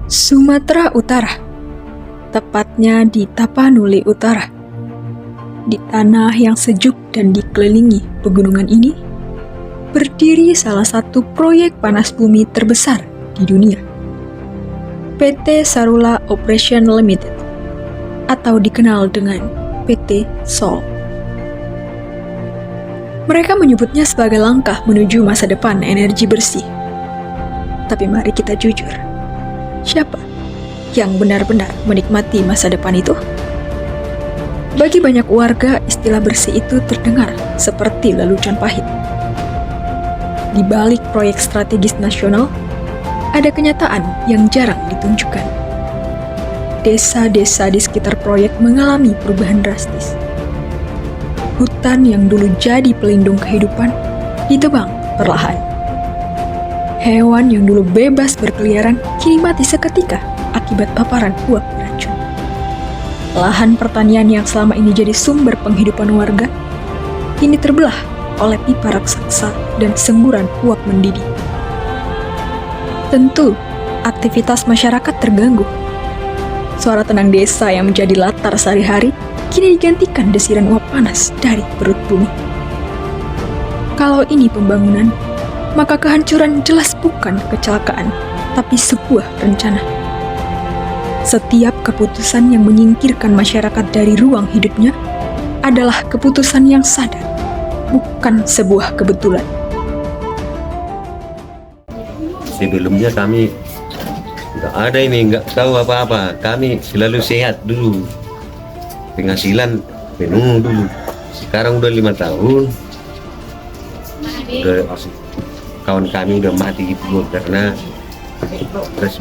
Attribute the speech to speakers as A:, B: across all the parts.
A: Sumatera Utara, tepatnya di Tapanuli Utara. Di tanah yang sejuk dan dikelilingi pegunungan ini, berdiri salah satu proyek panas bumi terbesar di dunia. PT Sarula Operation Limited, atau dikenal dengan PT SOL. Mereka menyebutnya sebagai langkah menuju masa depan energi bersih. Tapi mari kita jujur, siapa yang benar-benar menikmati masa depan itu? Bagi banyak warga, istilah bersih itu terdengar seperti lelucon pahit. Di balik proyek strategis nasional, ada kenyataan yang jarang ditunjukkan. Desa-desa di sekitar proyek mengalami perubahan drastis. Hutan yang dulu jadi pelindung kehidupan ditebang perlahan. Hewan yang dulu bebas berkeliaran kini mati seketika akibat paparan uap beracun. Lahan pertanian yang selama ini jadi sumber penghidupan warga kini terbelah oleh pipa raksasa dan semburan uap mendidih. Tentu, aktivitas masyarakat terganggu. Suara tenang desa yang menjadi latar sehari-hari kini digantikan desiran uap panas dari perut bumi. Kalau ini pembangunan, maka kehancuran jelas bukan kecelakaan, tapi sebuah rencana. Setiap keputusan yang menyingkirkan masyarakat dari ruang hidupnya adalah keputusan yang sadar, bukan sebuah kebetulan.
B: Sebelumnya kami nggak tahu apa-apa. Kami selalu sehat dulu, penghasilan penuh dulu. Sekarang udah 5 tahun, kawan kami udah mati gitu karena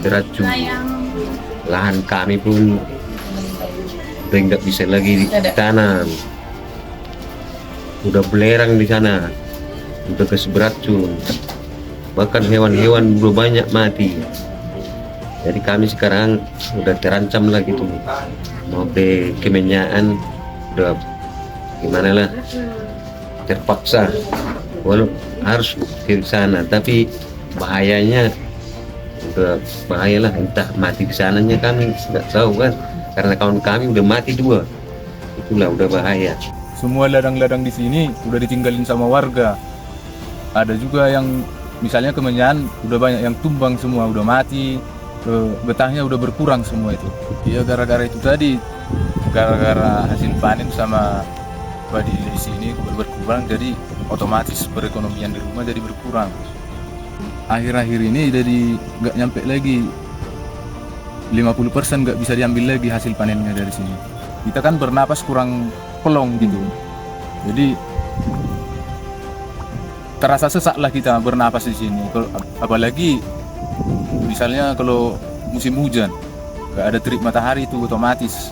B: beracun. Lahan kami pun udah nggak bisa lagi ditanam, udah belerang di sana, udah beracun. Bahkan hewan-hewan udah banyak mati. Jadi kami sekarang udah terancam lah gitu, mau kemenyaan udah gimana lah, terpaksa walau harus ke sana, tapi bahayanya udah bahaya lah, entah mati di sananya kami nggak tahu kan, karena kawan kami udah mati 2, itulah udah bahaya.
C: Semua ladang-ladang di sini udah ditinggalin sama warga. Ada juga yang misalnya kemenyan udah banyak yang tumbang semua, udah mati, betahnya udah berkurang semua itu. Ya gara-gara itu tadi, gara-gara hasil panen sama padi di sini berkurang, jadi otomatis perekonomian di rumah jadi berkurang. Akhir-akhir ini jadi nggak nyampe lagi 50% nggak bisa diambil lagi hasil panennya dari sini. Kita kan bernapas kurang pelong gitu, jadi terasa sesak lah kita bernapas di sini. Apalagi misalnya kalau musim hujan nggak ada terik matahari, itu otomatis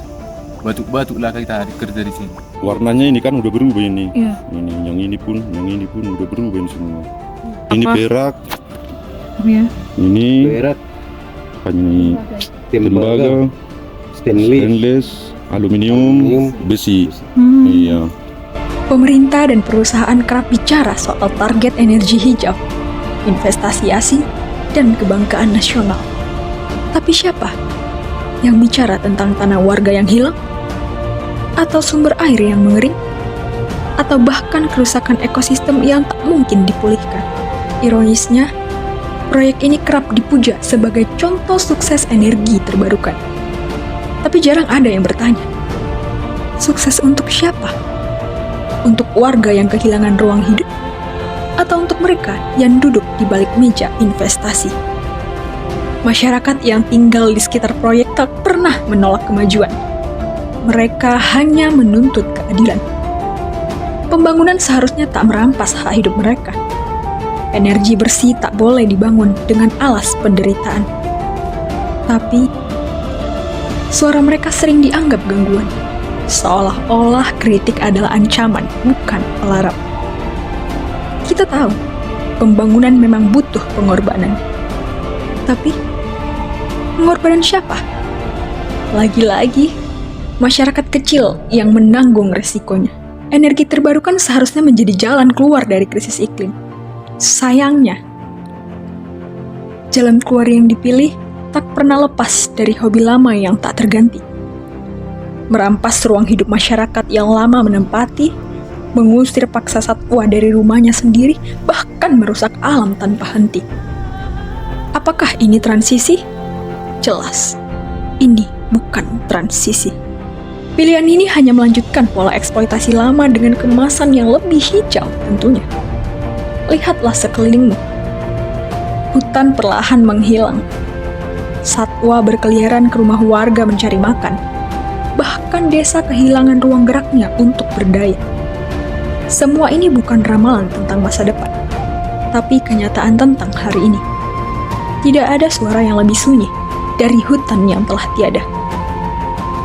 C: batuk-batuk lah kita kerja di sini.
D: Warnanya ini kan udah berubah ini.
A: Iya.
D: Yang ini pun udah berubah ini semua. Ini perak,
A: Ya.
D: ini
B: Berat,
D: ini tembaga, stainless, aluminium, besi. Iya.
A: Pemerintah dan perusahaan kerap bicara soal target energi hijau, investasi asing, dan kebanggaan nasional. Tapi siapa yang bicara tentang tanah warga yang hilang? Atau sumber air yang mengering? Atau bahkan kerusakan ekosistem yang tak mungkin dipulihkan? Ironisnya, proyek ini kerap dipuja sebagai contoh sukses energi terbarukan. Tapi jarang ada yang bertanya, sukses untuk siapa? Untuk warga yang kehilangan ruang hidup? Atau untuk mereka yang duduk di balik meja investasi? Masyarakat yang tinggal di sekitar proyek tak pernah menolak kemajuan. Mereka hanya menuntut keadilan. Pembangunan seharusnya tak merampas hak hidup mereka. Energi bersih tak boleh dibangun dengan alas penderitaan. Tapi, suara mereka sering dianggap gangguan. Seolah-olah kritik adalah ancaman, bukan pelarang. Kita tahu, pembangunan memang butuh pengorbanan. Tapi, pengorbanan siapa? Lagi-lagi, masyarakat kecil yang menanggung resikonya. Energi terbarukan seharusnya menjadi jalan keluar dari krisis iklim. Sayangnya, jalan keluar yang dipilih tak pernah lepas dari hobi lama yang tak terganti. Merampas ruang hidup masyarakat yang lama menempati, mengusir paksa satwa dari rumahnya sendiri, bahkan merusak alam tanpa henti. Apakah ini transisi? Jelas, ini bukan transisi. Pilihan ini hanya melanjutkan pola eksploitasi lama dengan kemasan yang lebih hijau tentunya. Lihatlah sekelilingmu. Hutan perlahan menghilang. Satwa berkeliaran ke rumah warga mencari makan. Bahkan desa kehilangan ruang geraknya untuk berdaya. Semua ini bukan ramalan tentang masa depan, tapi kenyataan tentang hari ini. Tidak ada suara yang lebih sunyi dari hutan yang telah tiada.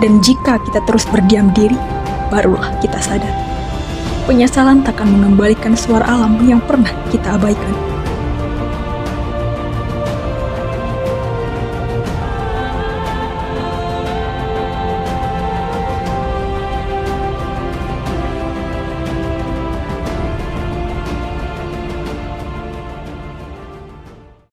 A: Dan jika kita terus berdiam diri, barulah kita sadar. Penyesalan takkan mengembalikan suara alam yang pernah kita abaikan.